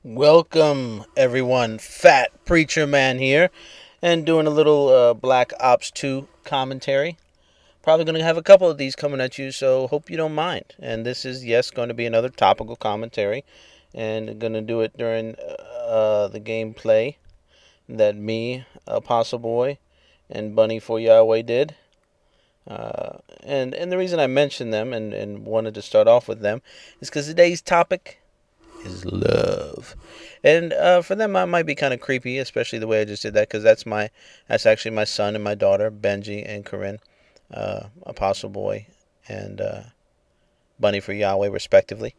Welcome, everyone. Fat Preacher Man here, and doing a little Black Ops 2 commentary. Probably going to have a couple of these coming at you, so hope you don't mind. And this is, yes, going to be another topical commentary, and going to do it during the gameplay that me, Apostle Boy, and Bunny for Yahweh did. And the reason I mentioned them and wanted to start off with them is because today's topic is love. And for them, I might be kind of creepy, especially the way I just did that, because that's actually my son and my daughter, Benji and Corinne, Apostle Boy and Bunny for Yahweh, respectively.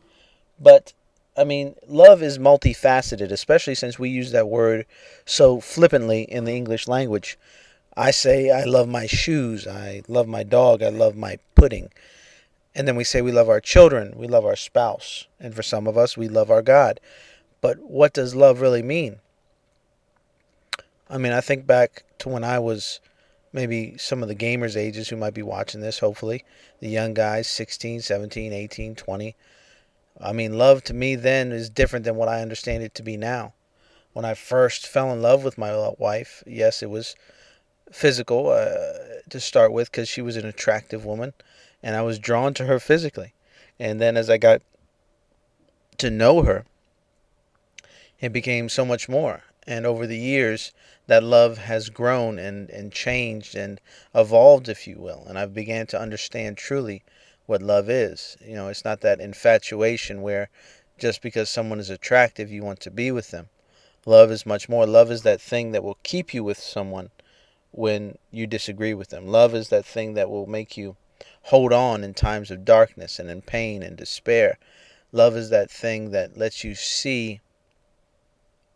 But I mean, love is multifaceted, especially since we use that word so flippantly in the English language. I say I love my shoes, I love my dog, I love my pudding. And then we say we love our children, we love our spouse, and for some of us, we love our God. But what does love really mean? I mean, I think back to when I was maybe some of the gamers' ages who might be watching this, hopefully. The young guys, 16, 17, 18, 20. I mean, love to me then is different than what I understand it to be now. When I first fell in love with my wife, yes, it was physical to start with because she was an attractive woman, and I was drawn to her physically. And then as I got to know her, it became so much more. And over the years, that love has grown and changed and evolved, if you will. And I've began to understand truly what love is. You know, it's not that infatuation where just because someone is attractive, you want to be with them. Love is much more. Love is that thing that will keep you with someone when you disagree with them. Love is that thing that will make you hold on in times of darkness and in pain and despair. Love is that thing that lets you see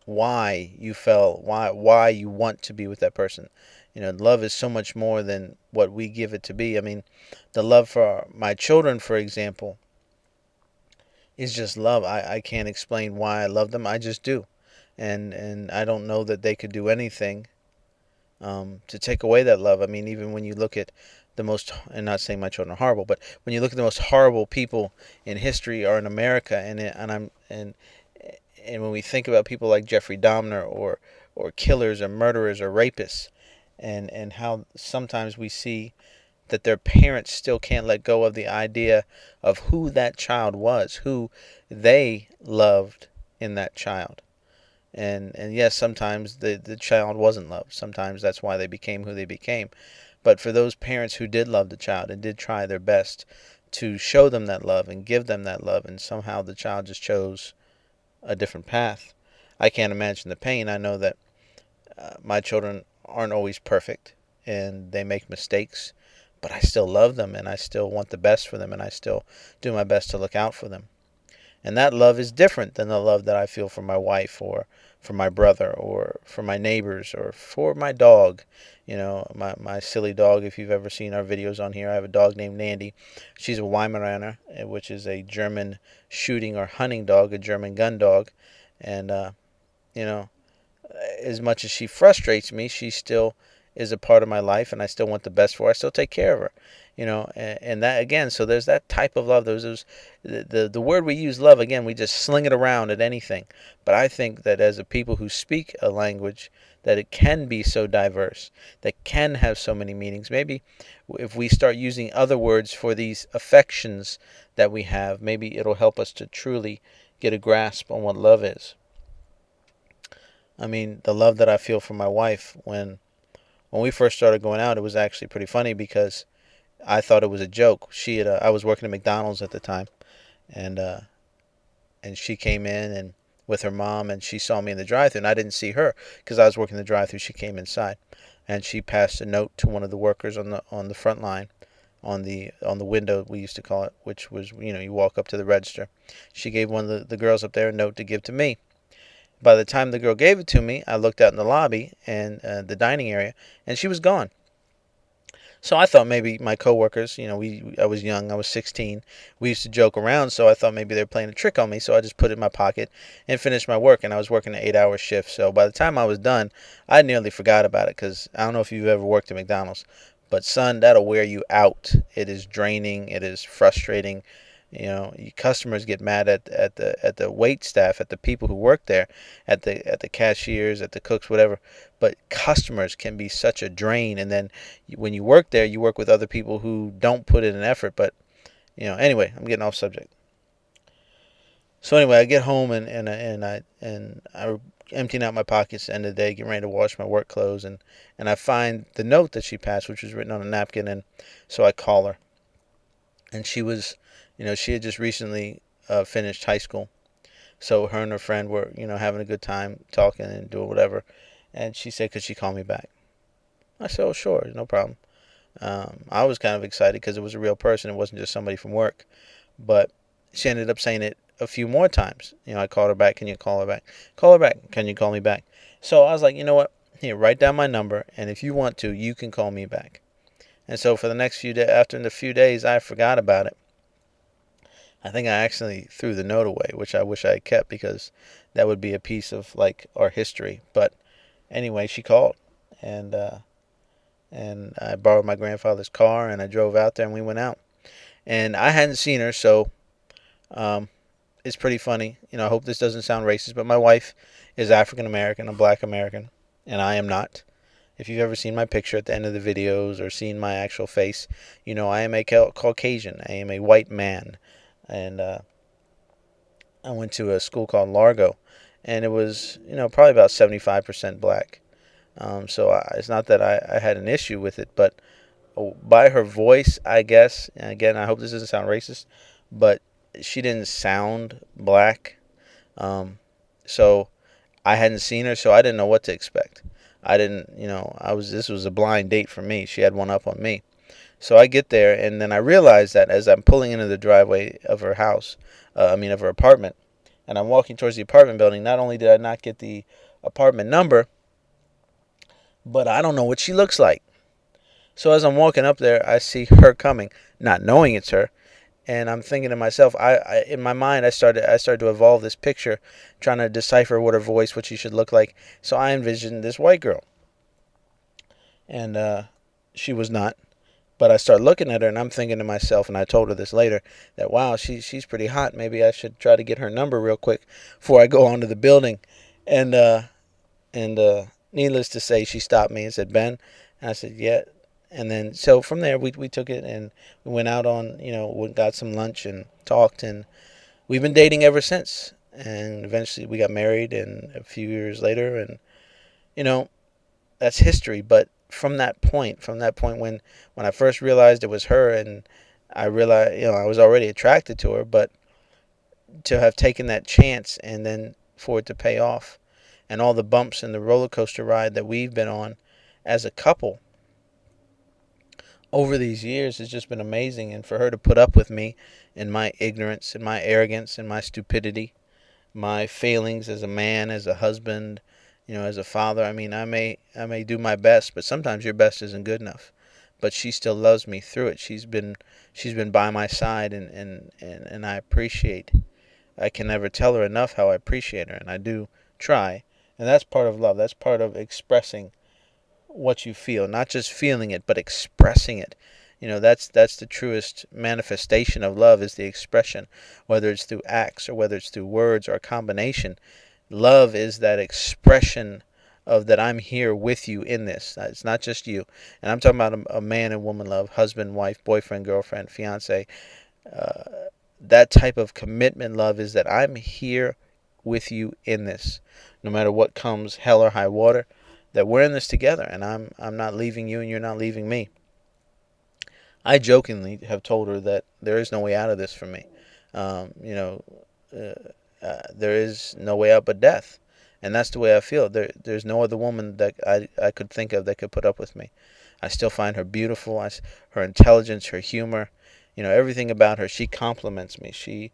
why you fell, why you want to be with that person. You know, love is so much more than what we give it to be. I mean, the love for my children, for example, is just love. I can't explain why I love them. I just do. And I don't know that they could do anything to take away that love. I mean, even when you look at the most, and not saying my children are horrible, but when you look at the most horrible people in history are in America, and when we think about people like Jeffrey Dahmer or killers or murderers or rapists, and how sometimes we see that their parents still can't let go of the idea of who that child was, who they loved in that child. And yes, sometimes the child wasn't loved. Sometimes that's why they became who they became. But for those parents who did love the child and did try their best to show them that love and give them that love, and somehow the child just chose a different path, I can't imagine the pain. I know that my children aren't always perfect and they make mistakes, but I still love them and I still want the best for them and I still do my best to look out for them. And that love is different than the love that I feel for my wife or for my brother or for my neighbors or for my dog. You know, my silly dog, if you've ever seen our videos on here, I have a dog named Nandy. She's a Weimaraner, which is a German shooting or hunting dog, a German gun dog. And, you know, as much as she frustrates me, she still is a part of my life and I still want the best for her. I still take care of her, you know, and that again, so there's that type of love. There's the word we use, love, again, we just sling it around at anything. But I think that as a people who speak a language, that it can be so diverse, that can have so many meanings. Maybe if we start using other words for these affections that we have, maybe it'll help us to truly get a grasp on what love is. I mean, the love that I feel for my wife, when we first started going out, it was actually pretty funny because I thought it was a joke. I was working at McDonald's at the time, and she came in and with her mom, and she saw me in the drive-thru, and I didn't see her because I was working the drive-thru. She came inside, and she passed a note to one of the workers on the front line, on the window, we used to call it, which was, you know, you walk up to the register. She gave one of the girls up there a note to give to me. By the time the girl gave it to me, I looked out in the lobby and the dining area, and she was gone. So I thought maybe my coworkers, you know, I was young, I was 16. We used to joke around, so I thought maybe they were playing a trick on me. So I just put it in my pocket and finished my work. And I was working an 8-hour shift. So by the time I was done, I nearly forgot about it because I don't know if you've ever worked at McDonald's, but son, that'll wear you out. It is draining. It is frustrating. Customers get mad at the wait staff, at the people who work there, at the cashiers, at the cooks, whatever. But customers can be such a drain. And then when you work there, you work with other people who don't put in an effort. But anyway, I'm getting off subject. So anyway, I get home and I emptying out my pockets at the end of the day, getting ready to wash my work clothes, and I find the note that she passed, which was written on a napkin. And so I call her, and she had just recently finished high school. So her and her friend were, having a good time talking and doing whatever. And she said, could she call me back? I said, oh, sure, no problem. I was kind of excited because it was a real person. It wasn't just somebody from work. But she ended up saying it a few more times. I called her back. Can you call her back? Call her back. Can you call me back? So I was like, you know what? Here, write down my number. And if you want to, you can call me back. And so for the next few days, after the few days, I forgot about it. I think I actually threw the note away, which I wish I had kept because that would be a piece of like our history. But anyway, she called, and I borrowed my grandfather's car, and I drove out there, and we went out. And I hadn't seen her, so it's pretty funny. I hope this doesn't sound racist, but my wife is African American, a black American, and I am not. If you've ever seen my picture at the end of the videos or seen my actual face, I am a Caucasian. I am a white man. And I went to a school called Largo, and it was, probably about 75% black. So it's not that I had an issue with it, but by her voice, I guess, and again, I hope this doesn't sound racist, but she didn't sound black. So I hadn't seen her, so I didn't know what to expect. I didn't, this was a blind date for me. She had one up on me. So I get there, and then I realize that as I'm pulling into the driveway of her house, of her apartment, and I'm walking towards the apartment building, not only did I not get the apartment number, but I don't know what she looks like. So as I'm walking up there, I see her coming, not knowing it's her, and I'm thinking to myself, I in my mind, I started to evolve this picture, trying to decipher what she should look like. So I envisioned this white girl, and she was not. But I start looking at her, and I'm thinking to myself, and I told her this later, that wow, she's pretty hot. Maybe I should try to get her number real quick before I go onto the building. And needless to say, she stopped me and said, Ben. And I said, yeah. And then so from there, we took it, and we went out on, we got some lunch and talked, and we've been dating ever since. And eventually we got married, and a few years later, and that's history. But from that point when I first realized it was her, and I realized, I was already attracted to her, but to have taken that chance and then for it to pay off, and all the bumps in the roller coaster ride that we've been on as a couple over these years has just been amazing. And for her to put up with me in my ignorance and my arrogance and my stupidity, my failings as a man, as a husband, as a father. I may do my best, but sometimes your best isn't good enough. But she still loves me through it. She's been by my side, and I appreciate. I can never tell her enough how I appreciate her, and I do try. And that's part of love. That's part of expressing what you feel, not just feeling it, but expressing it. That's the truest manifestation of love, is the expression, whether it's through acts or whether it's through words or a combination. Love is that expression of that I'm here with you in this. It's not just you. And I'm talking about a man and woman love, husband, wife, boyfriend, girlfriend, fiance. That type of commitment love is that I'm here with you in this. No matter what comes, hell or high water, that we're in this together, and I'm not leaving you and you're not leaving me. I jokingly have told her that there is no way out of this for me. There is no way out but death. And that's the way I feel. There's no other woman that I could think of that could put up with me. I still find her beautiful. Her intelligence, her humor, everything about her. She compliments me. She,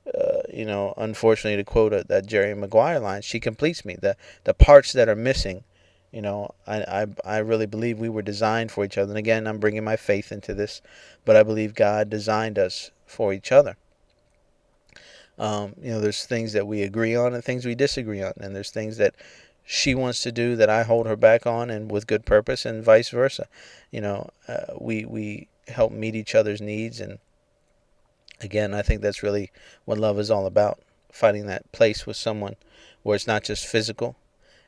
unfortunately, to quote that Jerry Maguire line, she completes me. The parts that are missing, I really believe we were designed for each other. And again, I'm bringing my faith into this, but I believe God designed us for each other. There's things that we agree on and things we disagree on. And there's things that she wants to do that I hold her back on, and with good purpose, and vice versa. We help meet each other's needs. And Again, I think that's really what love is all about. Finding that place with someone where it's not just physical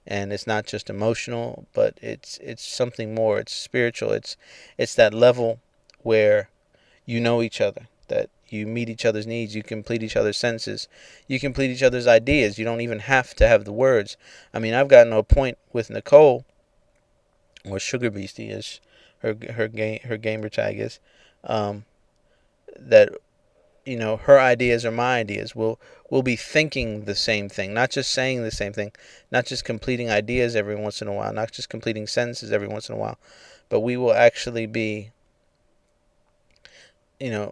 and it's not just emotional, but it's something more. It's spiritual. It's that level where you know each other, that you meet each other's needs, you complete each other's sentences, you complete each other's ideas. You don't even have to have the words. I mean, I've gotten to a point with Nicole, or Sugar Beastie as her gamer tag is, um, that her ideas are my ideas. We'll be thinking the same thing, not just saying the same thing, not just completing ideas every once in a while, not just completing sentences every once in a while, but we will actually be,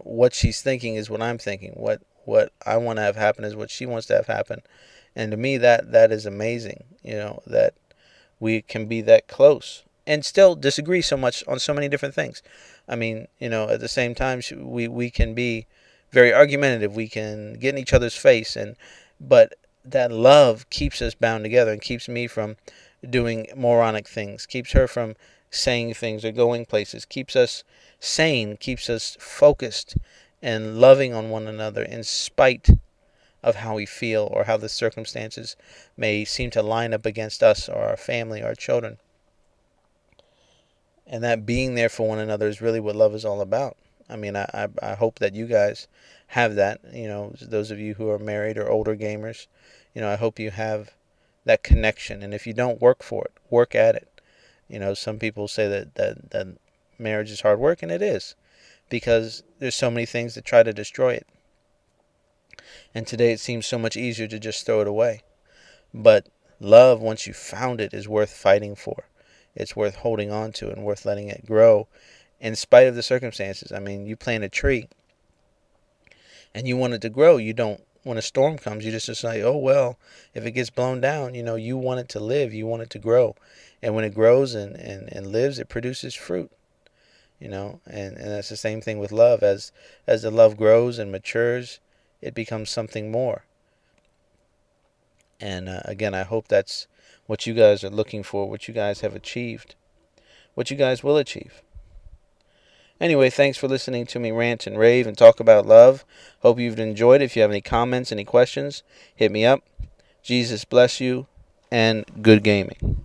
what she's thinking is what I'm thinking. What I want to have happen is what she wants to have happen. And to me, that is amazing. That we can be that close and still disagree so much on so many different things. I mean, at the same time, we can be very argumentative. We can get in each other's face, but that love keeps us bound together and keeps me from doing moronic things, keeps her from saying things or going places, keeps us sane, keeps us focused and loving on one another in spite of how we feel or how the circumstances may seem to line up against us or our family or our children. And that being there for one another is really what love is all about. I mean, I hope that you guys have that. Those of you who are married or older gamers, I hope you have that connection. And if you don't, work for it, work at it. Some people say that marriage is hard work, and it is, because there's so many things that try to destroy it. And today it seems so much easier to just throw it away. But love, once you found it, is worth fighting for. It's worth holding on to and worth letting it grow in spite of the circumstances. I mean, you plant a tree and you want it to grow. You don't, when a storm comes, you just say, oh, well, if it gets blown down, you want it to live. You want it to grow. And when it grows and lives, it produces fruit. And that's the same thing with love. As the love grows and matures, it becomes something more. And again, I hope that's what you guys are looking for, what you guys have achieved, what you guys will achieve. Anyway, thanks for listening to me rant and rave and talk about love. Hope you've enjoyed. If you have any comments, any questions, hit me up. Jesus bless you, and good gaming.